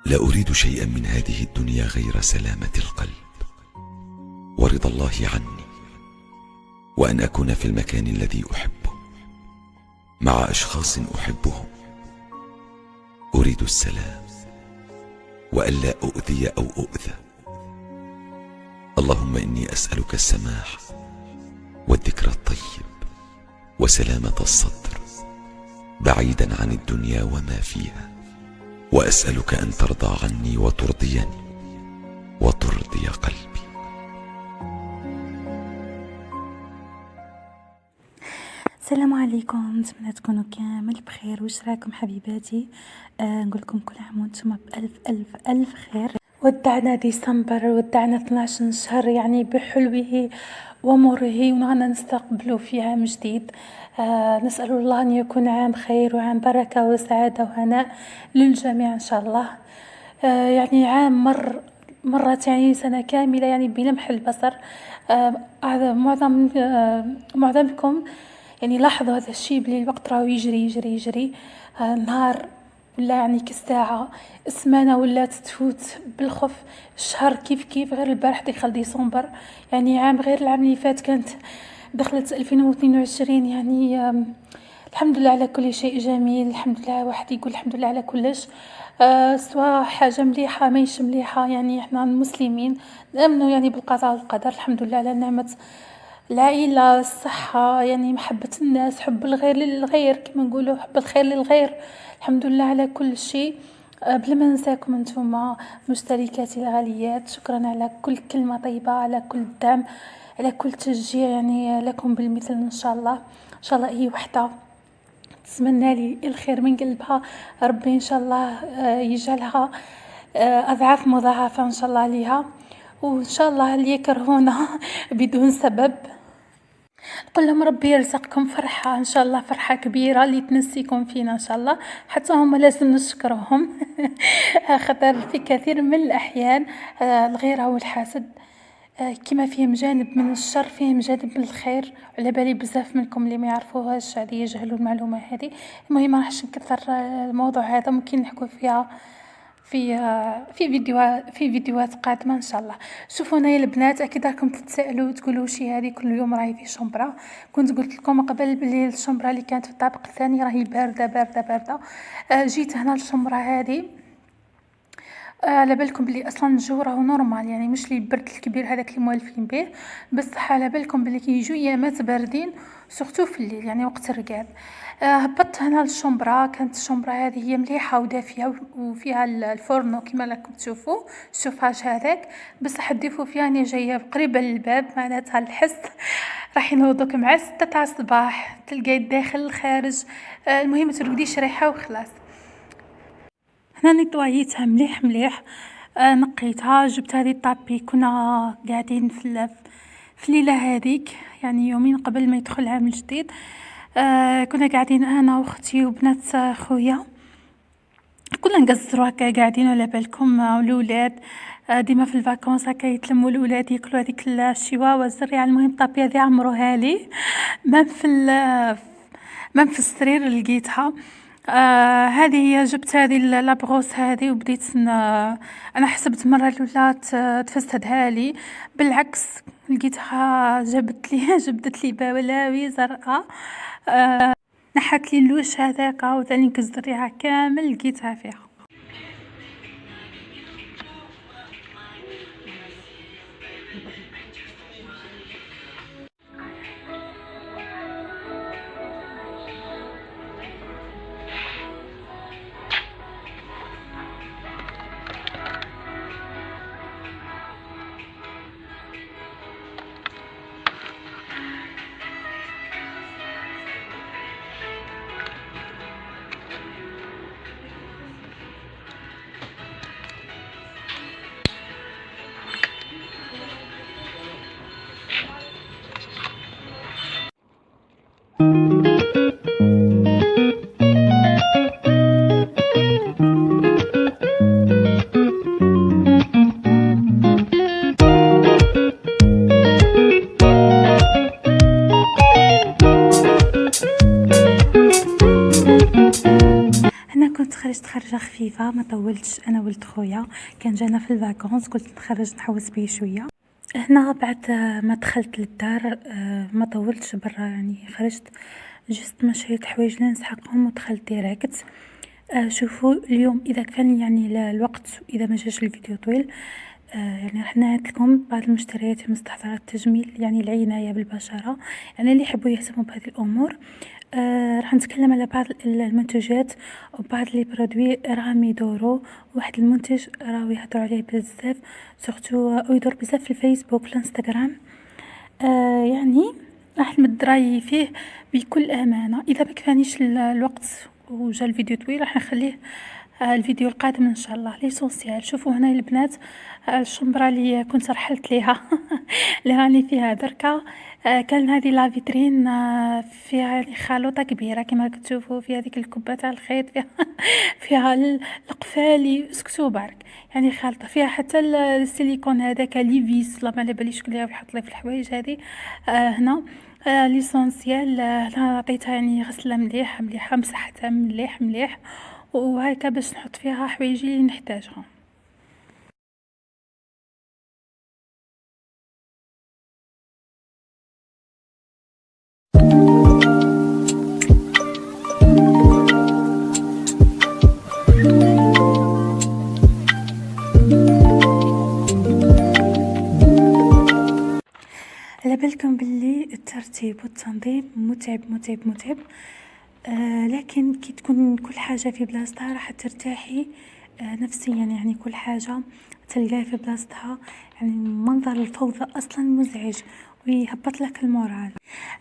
لا أريد شيئا من هذه الدنيا غير سلامة القلب ورضا الله عني، وأن أكون في المكان الذي أحبه مع أشخاص أحبهم. أريد السلام وألا أؤذي أو أؤذى. اللهم إني أسألك السماح والذكر الطيب وسلامة الصدر بعيدا عن الدنيا وما فيها، وأسألك أن ترضى عني وترضيني وترضي قلبي. السلام عليكم، نتمنى تكونوا كامل بخير. واش راكم حبيباتي؟ نقول لكم كل عام وانتم بألف ألف ألف خير. ودعنا ديسمبر، ودعنا 12 شهر يعني بحلوه ومره، ونغنى نستقبلوا في عام جديد. نسأل الله أن يكون عام خير وعام بركة وسعادة وهناء للجميع إن شاء الله. يعني عام مرت يعني سنة كاملة يعني بلمح البصر. معظمكم يعني لاحظوا هذا الشيء بلي الوقت راه يجري يجري يجري. نهار ولا يعني كالساعة، السمانة ولا تفوت بالخف. الشهر كيف غير البارح دخل ديسمبر، يعني عام غير العام اللي فات كانت دخلت 2022 يعني. الحمد لله على كل شيء جميل، الحمد لله. واحد يقول الحمد لله على كلش. سواء حاجة مليحة ماهيش مليحة، يعني احنا المسلمين نؤمنوا يعني بالقضاء والقدر. الحمد لله على نعمة العائلة، الصحة، يعني محبة الناس، حب الغير للغير كما نقولوا، حب الخير للغير. الحمد لله على كل شيء. بلا ما ننساكم انتم مشتركاتي الغاليات، شكرا على كل كلمة طيبة، على كل دعم، على كل تشجيع، يعني لكم بالمثل ان شاء الله. ان شاء الله اي وحده تتمنى لي الخير من قلبها ربي ان شاء الله يجعلها اضعاف مضاعفة ان شاء الله ليها. وان شاء الله اللي يكرهونا بدون سبب نقول لهم ربي يرزقكم فرحة ان شاء الله، فرحة كبيرة اللي تنسيكم فينا ان شاء الله. حتى هم لازم نشكرهم خاطر في كثير من الاحيان الغيرة والحسد كما فيهم جانب من الشر فيهم جانب من الخير. على بالي بزاف منكم اللي ما يعرفوهاش هذه، يجهلوا المعلومة هذه. المهم ما راحش نكثر الموضوع هذا، ممكن نحكوا فيها في فيديوهات قادمه ان شاء الله. شوفونا يا البنات، اكيد راكم تتسائلوا وتقولوا شي هذه كل يوم راهي في شمبره. كنت قلت لكم قبل بلي الشمبره اللي كانت في الطابق الثاني راهي بارده بارده بارده. جيت هنا الشمبره هذه على بالكم بلي اصلا الجو راهو نورمال، يعني مش لي البرد الكبير هذاك اللي موالفين به، بس على بالكم بلي كيجوا ايامات باردين سورتو في الليل يعني وقت الرقاد. هبطت هنا للشمبره، كانت الشمبره هذه هي مليحه ودافيه وفيها الفرن كما راكم تشوفوا الشوفاج هذاك، بس حديفوا فيها انا جايه قريبه للباب، معناتها الحس راح ينوضوك مع 6 تاع الصباح تلقاي الداخل الخارج. المهم ترقديش ريحه وخلاص. هنا نيطوايتها مليح مليح. نقيتها، جبت هذه الطابي. كنا قاعدين في الليله هذيك يعني يومين قبل ما يدخل العام الجديد. كنا قاعدين انا واختي وبنات خويا، كنا نقصروا هكا قاعدين على بالكم الاولاد. ديما في الفاكونس هكا يتلموا الاولاد ياكلوا هذيك الشواوه الزريعه. المهم الطابي هذه عمروها لي مام في السرير لقيتها. هذه هي، جبت هذه لابغوس هذه وبديت انا حسبت مره الاولى تفسدها لي، بالعكس لقيتها جبدت لي بلاوي زرقاء. نحت لي اللوش هذاك وذلك الزريعه كامل لقيتها فيها. كنت خرجت خرجه خفيفه، ما طولتش انا ولد خويا، كان جانا في الفاكونس، قلت نخرج نحوس بيه شويه. هنا بعد ما دخلت للدار ما طولتش برا، يعني خرجت جست ما شريت حوايج لنسحقهم ودخلت ديريكت. شوفوا اليوم اذا كان يعني الوقت، اذا ما جاش الفيديو طويل، يعني راح نعرض لكم بعض المشتريات مستحضرات التجميل، يعني العنايه بالبشره، يعني اللي يحبوا يهتموا بهذه الامور. راح نتكلم على بعض المنتوجات وبعض لي برودوي راهم يدوروا. واحد المنتج راهو يهضروا عليه بزاف، سورتو يدور بزاف في الفيسبوك في الانستغرام. يعني راح نمد رايي فيه بكل امانه. اذا ما كفانيش الوقت وجا الفيديو طويل راح نخليه الفيديو القادم ان شاء الله. ليسونسيال. شوفوا هنا البنات الشمبره اللي كنت رحلت ليها اللي راني فيها دركا. كان هذه لا فيترين فيها يعني خلوطه كبيره كما راكم تشوفوا، فيها هذيك الكبه تاع الخيط، فيها فيها القفالي، سكتوا برك، يعني خالطه فيها حتى السيليكون هذاك ليفيس، لا ما على باليش شكون اللي يحط لي في الحوايج هذه. هنا ليسونسيال. انا عطيتها يعني غسله مليح مليحه، مسحتها مليح مليح، وهكا باش نحط فيها حوايجي اللي نحتاجها. على بالكم باللي الترتيب والتنظيم متعب متعب متعب، لكن كي تكون كل حاجة في بلاصتها راح ترتاحي نفسيا، يعني كل حاجة تلقاها في بلاصتها. يعني منظر الفوضى أصلا مزعج ويهبط لك المورال.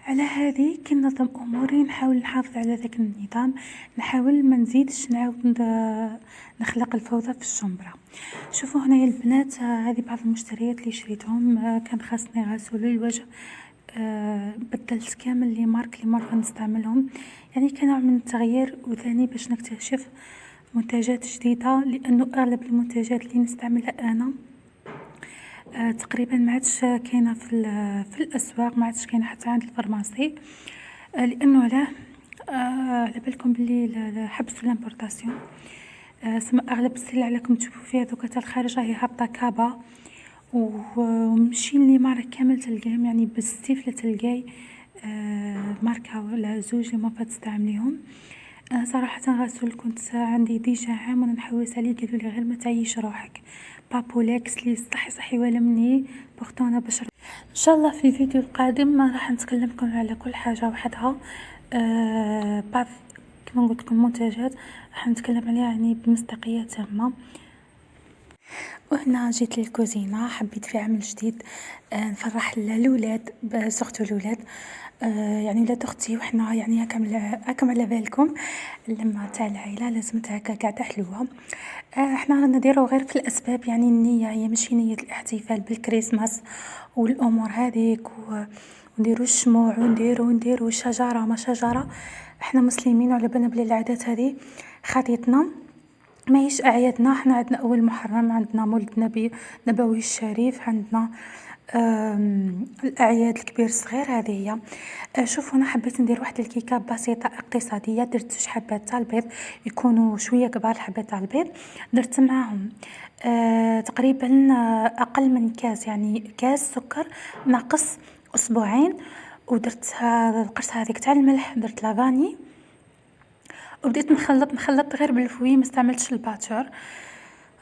على هذه كي ننظم أموري نحاول نحافظ على ذاك النظام، نحاول ما نزيدش نعاود نخلق الفوضى في الشمبرة. شوفوا هنا يا البنات، هذه بعض المشتريات اللي شريتهم. كان خاصني غسول للوجه، بدلت كامل لي مارك اللي مرة نستعملهم، يعني كنوع من التغيير، وثاني باش نكتشف منتجات جديدة، لأنه أغلب المنتجات اللي نستعملها أنا تقريبا ما عادش كاينه في الاسواق، ما عادش كاينه حتى عند الفارماسي. لانه على بالكم بلي حبسوا لامبورطاسيون. سما اغلب السلع اللي راكم تشوفوا فيها دوكا تاع الخارج راهي هابطه كابا، ومشين لي مارك كامل تلقاهم، يعني بالستيف تلقاي ماركه ولا زوج اللي ما تستعمليهم. صراحه غسول كنت عندي ديجا عام وانا نحوس عليه، قالوا لي غير ما تعيش روحك، بابوليكس لي صحي ولا مني بورتون انا بشر. ان شاء الله في الفيديو القادم ما راح نتكلم لكم على كل حاجه وحدها. بعض كما قلت لكم منتجات راح نتكلم عليها يعني بمصداقيه تامه. وهنا جيت للكوزينه، حبيت في عمل جديد نفرح الاولاد، سورتو الاولاد، يعني ولاد اختي، وحنا يعني هاكم على بالكم لما تاع العائله لازمتها هكا قاعده حلوه. احنا رانا نديرو غير في الاسباب، يعني النيه هي ماشي نيه الاحتفال بالكريسماس والامور هذيك، ونديرو الشموع ونديرو شجره ما شجره. احنا مسلمين وعلى بالنا بلي العادات هذه خاطيتنا ماهيش اعيادنا. احنا عندنا اول محرم، عندنا مولد نبوي الشريف، عندنا الاعياد الكبير الصغير هذه هي. شوفوا انا حبيت ندير واحد الكيكه بسيطه اقتصاديه، درت 2 حبات تاع البيض يكونوا شويه كبار، الحبات تاع البيض درت معاهم تقريبا اقل من كاس، يعني كاس سكر ناقص اسبوعين، ودرت القرصه هذيك تاع الملح، درت لافاني، وبديت نخلط غير بالفوي، ما استعملتش الباتشور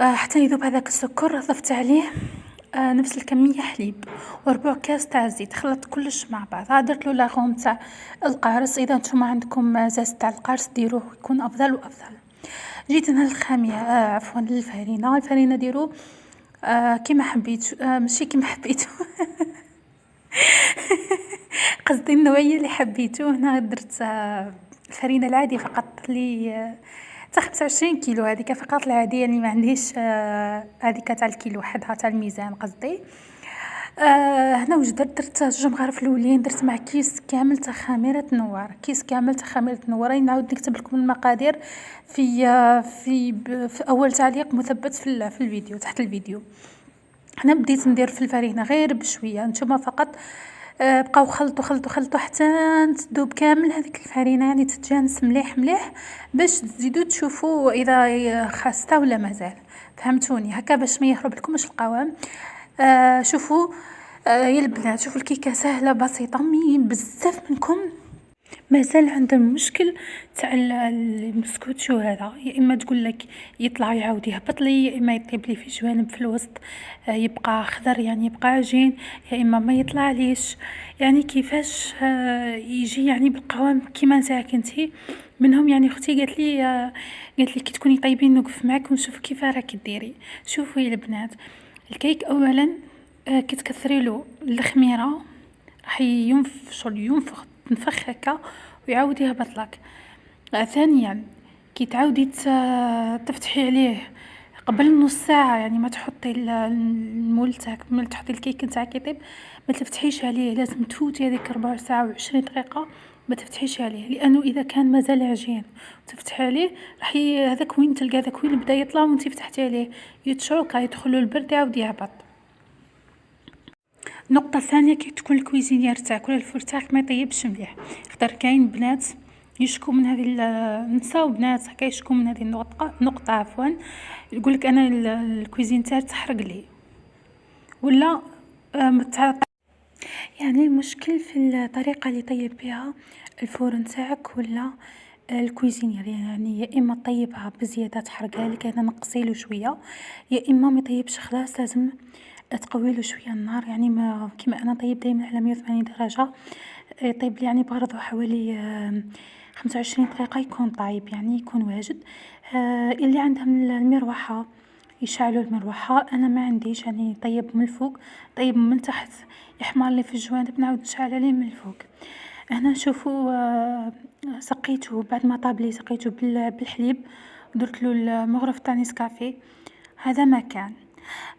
حتى يذوب هذاك السكر. ضفت عليه نفس الكميه حليب وربع كاس تاع الزيت، خلطت كلش مع بعض. درت له لاغوم تاع القارص، اذا نتوما عندكم زاز تاع القارص ديروه يكون افضل وافضل. جيت هنا للخاميه، عفوا الفرينه ديرو كيما حبيت، ماشي كيما حبيتو قصدي النوعيه اللي حبيتو. هنا درت الفرينه العادي فقط لي تاع 25 كيلو، هذيك فقط العاديه، يعني ما عنديش هذيك تاع الكيلو وحدها تاع الميزان قصدي. هنا واش درت 2 مغارف الاولين، درت مع كيس كامل تاع خميره نوار، كيس كامل تاع خميره نوار. نعاود نكتب لكم المقادير في اول تعليق مثبت في الفيديو تحت الفيديو. هنا بديت ندير في الفرينه غير بشويه، نتوما فقط بقاو خلطوا حتى تذوب كامل هذيك الفرينه، يعني تتجانس مليح مليح باش تزيدوا تشوفوا اذا خاسته ولا مازال. فهمتوني هكا باش ما يهرب لكمش القوام. شوفوا يا البنات، شوفوا الكيكه سهله بسيطه، مي بزاف منكم مازال عندهم مشكل تاع المسكوتشو هذا، يا اما تقول لك يطلع يعاود يهبط لي، يا اما يطيب لي في جوانب في الوسط يبقى خضر يعني يبقى عجين، يا اما ما يطلع ليش. يعني كيفاش يجي يعني بالقوام كيما نتاعك انتي. منهم يعني اختي قالت لي كي تكوني طيبين نوقف معاك ونشوف كيف راكي ديري. شوفوا يا البنات، الكيك اولا كي تكثري له الخميره راح ينفخ تنفخ هكا ويعاود يهبط لك. ثانيا كي تعاودي تفتحي عليه قبل نص ساعه، يعني ما تحطي المول تاعك ملي تحطي الكيك نتاعك يطيب، ما تفتحيش عليه، لازم تفوتي هذيك ربع ساعه و20 دقيقه ما تفتحيش عليه، لانه اذا كان مازال عجين وتفتحي عليه راح هذاك وين تلقى هذاك وين بدا يطلع وانت فتحتي عليه يتشعك، يدخلوا البرد يعاود يهبط. نقطة ثانية، كي تكون الكويزينيير تاعك ولا الفور تاعك ما يطيبش مليح، خاطر كاين بنات يشكو من هذه النساء وبنات هكا يشكو من هذه النقطة عفوا، يقول لك انا الكويزين تاعي تحرق لي ولا يعني المشكل في الطريقة اللي طيب بها الفور نتاعك ولا الكويزينير. يعني يا اما طيبها بزياده تحرقها لك، هذا نقصيله شويه، يا اما ما يطيبش خلاص لازم تقويله شويه النار. يعني ما كيما انا طيب دائما على 180 درجه، يطيب لي يعني برضو حوالي 25 دقيقه يكون طايب، يعني يكون واجد. اللي عندهم المروحه يشعلوا المروحه، انا ما عنديش، يعني طيب من الفوق طيب من تحت يحمر لي في الجوانب نعاود نشعل عليه من الفوق. هنا نشوفوا سقيته بعد ما طاب لي، سقيته بالحليب درت له المغرف تاع نسكافيه، هذا ما كان.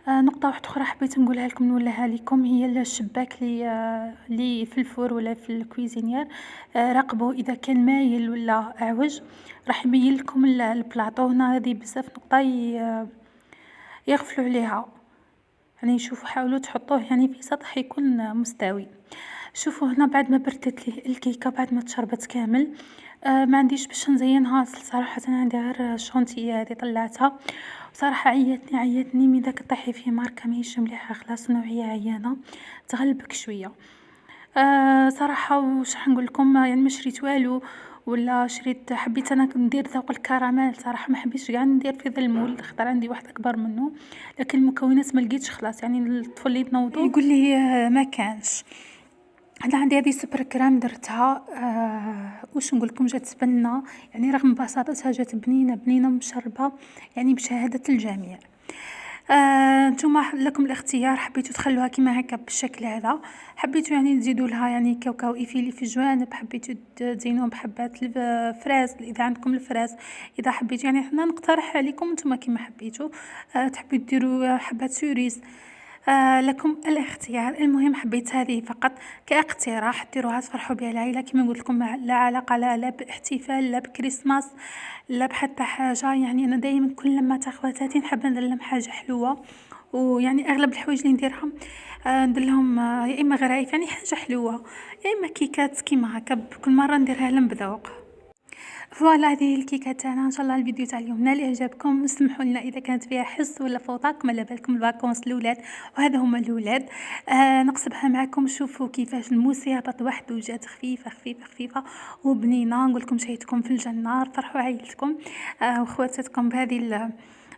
نقطة واحدة أخرى حبيت نقولها لكم نولها لكم، هي الشباك اللي في الفور ولا في الكويزينير، راقبوا إذا كان مايل ولا أعوج راح يبين لكم البلاطو. هنا هذه بزاف نقطة يغفلوا عليها، يعني شوفوا حاولوا تحطوه يعني في سطح يكون مستوي. شوفوا هنا بعد ما بردت لي الكيكه بعد ما تشربت كامل، ما عنديش باش نزينها صراحه، انا عندي غير شونتيه هذه طلعتها صراحه عيتني من داك طيحي في ماركه ماهيش مليحه، خلاص نوعيه عيانه تغلبك شويه. صراحه واش راح نقول لكم، يعني ما شريت والو ولا شريت، حبيت انا ندير ذوق الكراميل صراحه، ما حبيتش كاع ندير في ذا المول خاطر عندي واحد اكبر منه، لكن المكونات ما لقيتش خلاص، يعني الطفل اللي تنوضوا يقول لي ما كانش. انا عندي هذه سوبر كريم درتها، واش نقول لكم جات بنه، يعني رغم بساطتها جات بنينه مشربه يعني بشهاده الجميع. نتوما لكم الاختيار، حبيتوا تخلوها كيما هكا بالشكل هذا، حبيتوا يعني تزيدوا لها يعني كاوكاو ايفيلي في الجوانب، حبيتوا تزينوهم بحبات الفراز اذا عندكم الفراز، اذا حبيتوا يعني حنا نقترح عليكم نتوما كيما حبيتوا. تحبوا ديروا حبات سوريز، لكم الاختيار. المهم حبيت هذه فقط كاقتراح ديروها تفرحوا بها العائله، كما قلت لكم لا علاقه لا باحتفال لا بكريسماس لا بحتى حاجه. يعني انا دائما كل لما تاخواتاتي نحب ندير لهم حاجه حلوه، ويعني اغلب الحوايج اللي نديرهم ندير لهم يا اما غرايف يعني حاجه حلوه، يا اما كيكات كيما هكا كل مره نديرها لهم بذوق. فوالا هذه الكيكه تاعنا، ان شاء الله الفيديو تاع اليوم نال اعجابكم. اسمحوا لنا اذا كانت فيها حس ولا فوطاكم على بالكم الفاكونس الاولاد، وهذا هما الاولاد. نقصبها معكم، شوفوا كيفاش الموسي هبط وحده وجات خفيفه خفيفه خفيفه وبنينه. نقول لكم شهيتكم في الجنه، فرحوا عائلتكم وخواتاتكم بهذه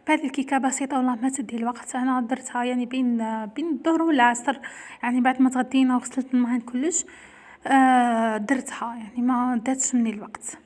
الكيكه بسيطه والله ما تدي الوقت. انا درتها يعني بين الظهر والعصر، يعني بعد ما تغدينا وغسلت المهن كلش درتها، يعني ما داتش مني الوقت.